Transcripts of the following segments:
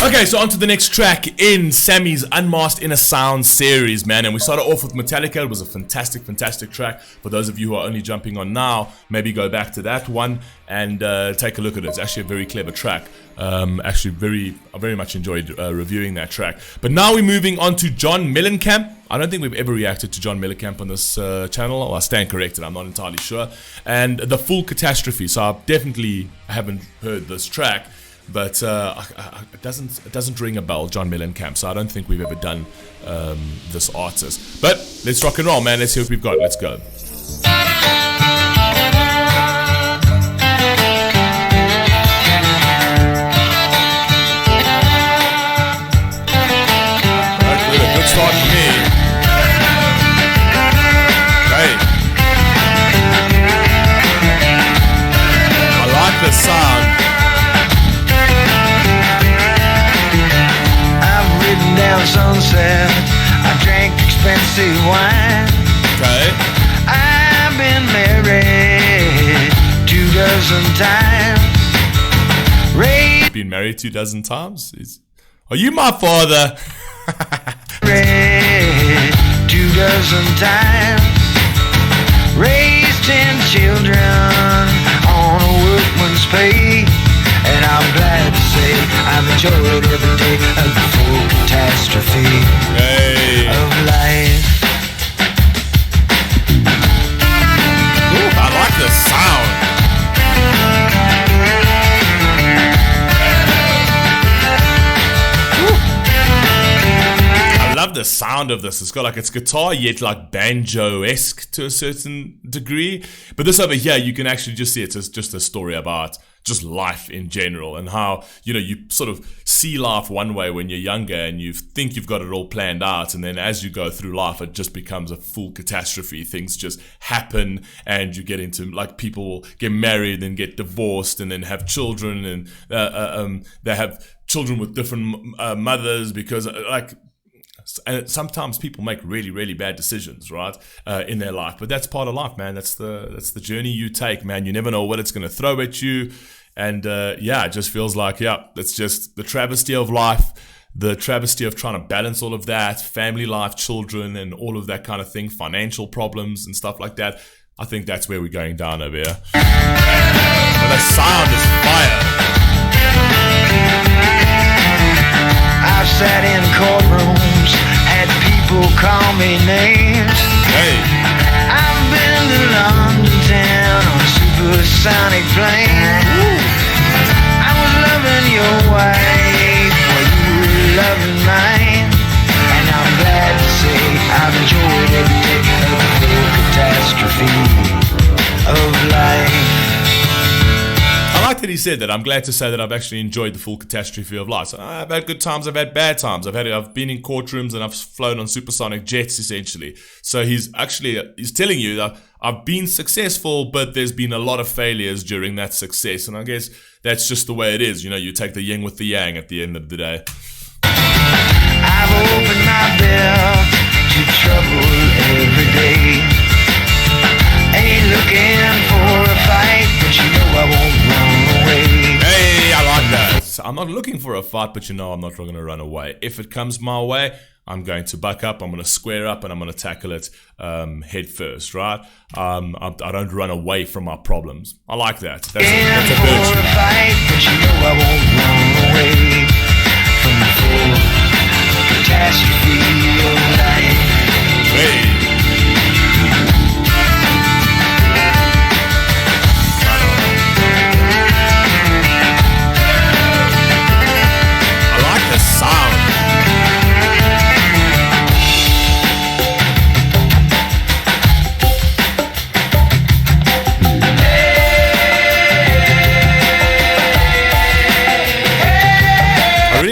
Okay, so on to the next track in Sammy's Unmasked Inner Sound series, man. And we started off with Metallica. It was a fantastic, fantastic track. For those of you who are only jumping on now, maybe go back to that one and take a look at it. It's actually a very clever track. I very much enjoyed reviewing that track. But now we're moving on to John Mellencamp. I don't think we've ever reacted to John Mellencamp on this channel. Well, I stand corrected, I'm not entirely sure. And the full Catastrophe. So I definitely haven't heard this track. But it doesn't ring a bell, John Mellencamp, so I don't think we've ever done this artist. But let's rock and roll, man. Let's see what we've got. Let's go. A good start for me. Hey. I like the sound. Down Sunset, I drank expensive wine. Okay. I've been married 24 times. Been married 24 times? Are you my father? Married 24 times. Raised 10 children on a workman's pay. And I'm glad to say I've enjoyed every day of the full catastrophe of life. Ooh, I like the sound. I love the sound of this. It's got like it's guitar yet like banjo-esque to a certain degree. But this over here, you can actually just see it's just a story about just life in general and how, you know, you sort of see life one way when you're younger and you think you've got it all planned out, and then as you go through life it just becomes a full catastrophe. Things just happen and you get into, like, people get married and get divorced and then have children, and they have children with different mothers because and sometimes people make really, really bad decisions, right, in their life. But that's part of life, man. That's the journey you take, man. You never know what it's going to throw at you. And it just feels like, it's just the travesty of life, the travesty of trying to balance all of that, family life, children, and all of that kind of thing, financial problems and stuff like that. I think that's where we're going down over here. And the sound is fire. I've sat in courtrooms, had people call me names. Hey. I've been to London town on a supersonic plane. Woo. I was loving your wife while you were loving mine. And I'm glad to say I've enjoyed every day of the full catastrophe of life. I like that he said that. I'm glad to say that I've actually enjoyed the full catastrophe of life. So I've had good times, I've had bad times. I've been in courtrooms and I've flown on supersonic jets, essentially. So he's telling you that I've been successful, but there's been a lot of failures during that success. And I guess that's just the way it is. You know, you take the yin with the yang at the end of the day. I've opened my bell to trouble every day. Ain't looking for a fight, but you know I won't run away. Hey, I like that. I'm not looking for a fight, but you know I'm not going to run away. If it comes my way, I'm going to buck up, I'm going to square up, and I'm going to tackle it head first, right? I don't run away from my problems. I like that. That's a virtue. A fight, but you know I won't run away from the full catastrophe of life. Hey.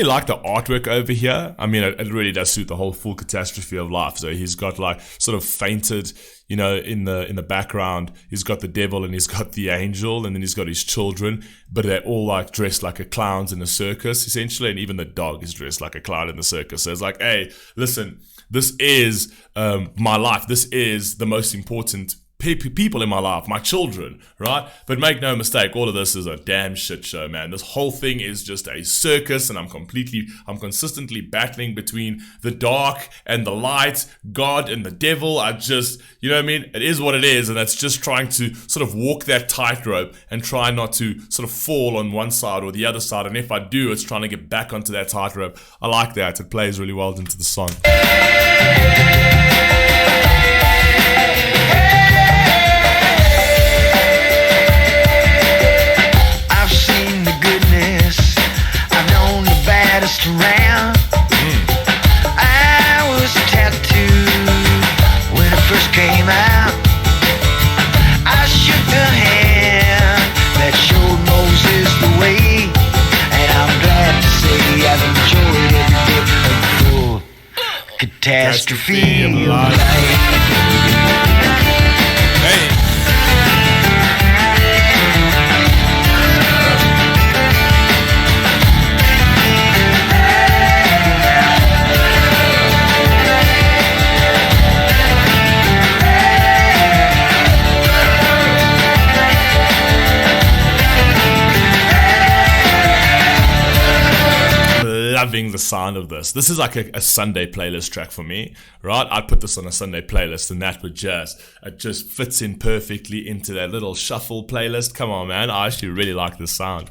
Like the artwork over here. I mean, it really does suit the whole full catastrophe of life. So he's got like sort of fainted, you know, in the background. He's got the devil and he's got the angel, and then he's got his children, but they're all like dressed like a clowns in a circus, essentially, and even the dog is dressed like a clown in the circus. So it's like, hey, listen, this is my life. This is the most important people in my life, my children, right? But make no mistake, all of this is a damn shit show, man. This whole thing is just a circus, and I'm consistently battling between the dark and the light, God and the devil. You know what I mean? It is what it is, and it's just trying to sort of walk that tightrope and try not to sort of fall on one side or the other side. And if I do, it's trying to get back onto that tightrope. I like that. It plays really well into the song. Around. I was tattooed when it first came out. I shook the hand that showed Moses the way, and I'm glad to say I've enjoyed every bit of the catastrophe of life. Hey. Loving the sound of this. This is like a Sunday playlist track for me, right? I'd put this on a Sunday playlist, and that would it just fits in perfectly into that little shuffle playlist. Come on, man. I actually really like this sound.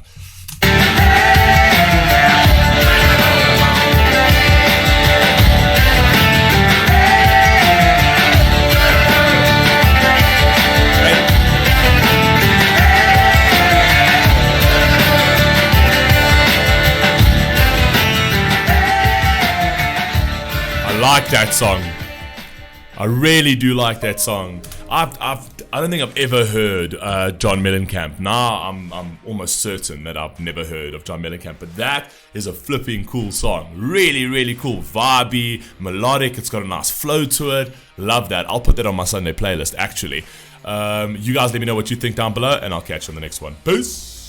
I like that song. I really do like that song. I don't think I've ever heard John Mellencamp. Now I'm almost certain that I've never heard of John Mellencamp, but that is a flipping cool song. Really, really cool. Vibey, melodic. It's got a nice flow to it. Love that. I'll put that on my Sunday playlist, actually. You guys let me know what you think down below, and I'll catch you on the next one. Peace.